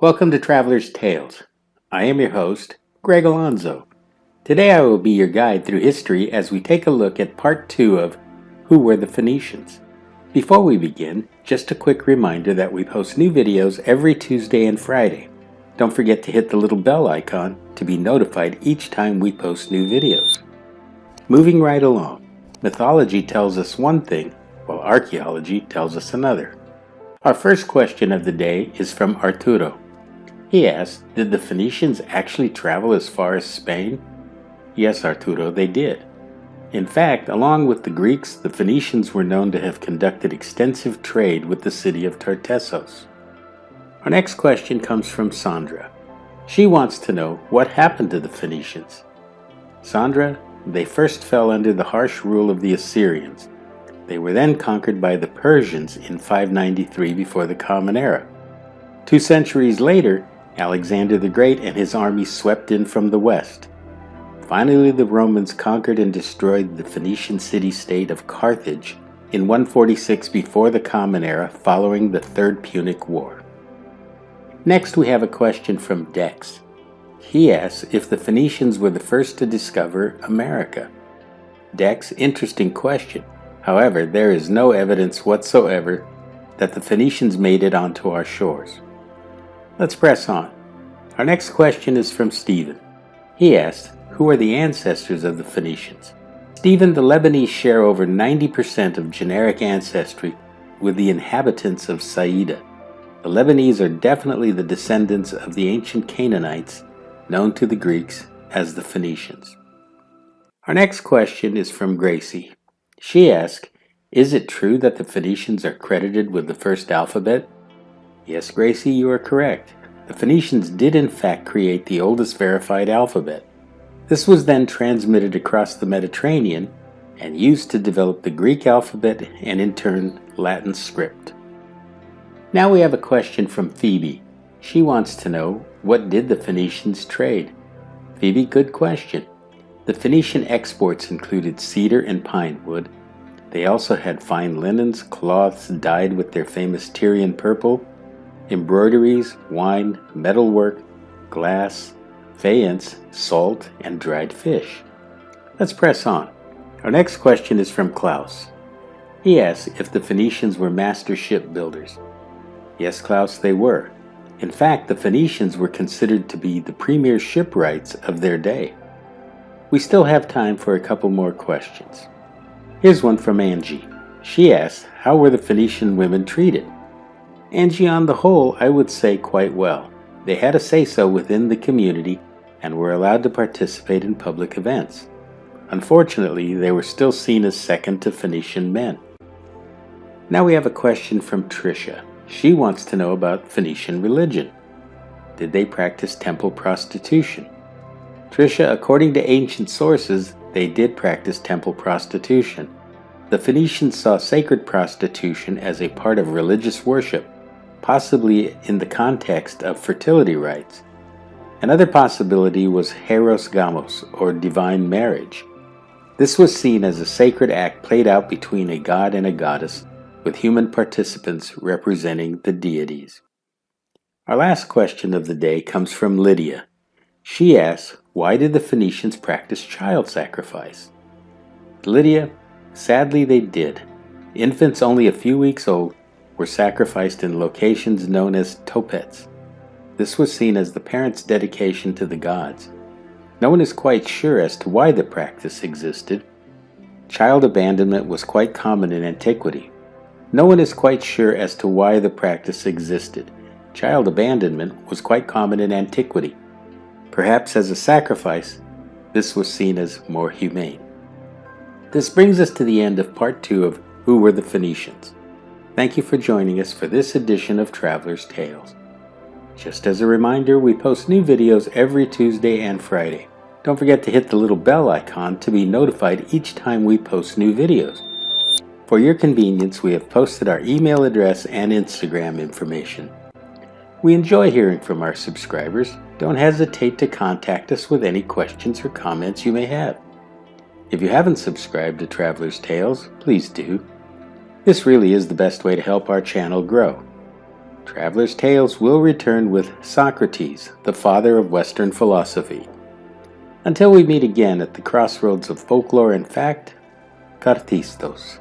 Welcome to Traveler's Tales. I am your host, Greg Alonzo. Today I will be your guide through history as we take a look at part 2 of Who Were the Phoenicians? Before we begin, just a quick reminder that we post new videos every Tuesday and Friday. Don't forget to hit the little bell icon to be notified each time we post new videos. Moving right along, mythology tells us one thing, while archaeology tells us another. Our first question of the day is from Arturo. He asks, did the Phoenicians actually travel as far as Spain? Yes, Arturo, they did. In fact, along with the Greeks, the Phoenicians were known to have conducted extensive trade with the city of Tartessos. Our next question comes from Sandra. She wants to know what happened to the Phoenicians. Sandra, they first fell under the harsh rule of the Assyrians. They were then conquered by the Persians in 593 before the Common Era. 2 centuries later, Alexander the Great and his army swept in from the west. Finally, the Romans conquered and destroyed the Phoenician city-state of Carthage in 146 before the Common Era following the Third Punic War. Next, we have a question from Dex. He asks if the Phoenicians were the first to discover America. Dex, interesting question. However, there is no evidence whatsoever that the Phoenicians made it onto our shores. Let's press on. Our next question is from Stephen. He asks, who are the ancestors of the Phoenicians? Stephen, the Lebanese share over 90% of generic ancestry with the inhabitants of Saida. The Lebanese are definitely the descendants of the ancient Canaanites, known to the Greeks as the Phoenicians. Our next question is from Gracie. She asks, is it true that the Phoenicians are credited with the first alphabet? Yes, Gracie, you are correct. The Phoenicians did in fact create the oldest verified alphabet. This was then transmitted across the Mediterranean and used to develop the Greek alphabet and in turn Latin script. Now we have a question from Phoebe. She wants to know, what did the Phoenicians trade? Phoebe, good question. The Phoenician exports included cedar and pine wood. They also had fine linens, cloths dyed with their famous Tyrian purple, embroideries, wine, metalwork, glass, faience, salt, and dried fish. Let's press on. Our next question is from Klaus. He asks if the Phoenicians were master shipbuilders. Yes, Klaus, they were. In fact, the Phoenicians were considered to be the premier shipwrights of their day. We still have time for a couple more questions. Here's one from Angie. She asks, how were the Phoenician women treated? Angie, on the whole, I would say quite well. They had a say-so within the community and were allowed to participate in public events. Unfortunately, they were still seen as second to Phoenician men. Now we have a question from Tricia. She wants to know about Phoenician religion. Did they practice temple prostitution? Tricia, according to ancient sources, they did practice temple prostitution. The Phoenicians saw sacred prostitution as a part of religious worship, possibly in the context of fertility rites. Another possibility was Hieros Gamos, or divine marriage. This was seen as a sacred act played out between a god and a goddess, with human participants representing the deities. Our last question of the day comes from Lydia. She asks, why did the Phoenicians practice child sacrifice? Lydia, sadly they did. Infants only a few weeks old were sacrificed in locations known as topets. This was seen as the parents' dedication to the gods. No one is quite sure as to why the practice existed. Child abandonment was quite common in antiquity. No one is quite sure as to why the practice existed. Child abandonment was quite common in antiquity. Perhaps as a sacrifice, this was seen as more humane. This brings us to the end of part 2 of Who Were the Phoenicians? Thank you for joining us for this edition of Traveler's Tales. Just as a reminder, we post new videos every Tuesday and Friday. Don't forget to hit the little bell icon to be notified each time we post new videos. For your convenience, we have posted our email address and Instagram information. We enjoy hearing from our subscribers. Don't hesitate to contact us with any questions or comments you may have. If you haven't subscribed to Traveler's Tales, please do. This really is the best way to help our channel grow. Traveler's Tales will return with Socrates, the father of Western philosophy. Until we meet again at the crossroads of folklore and fact, Cartistos.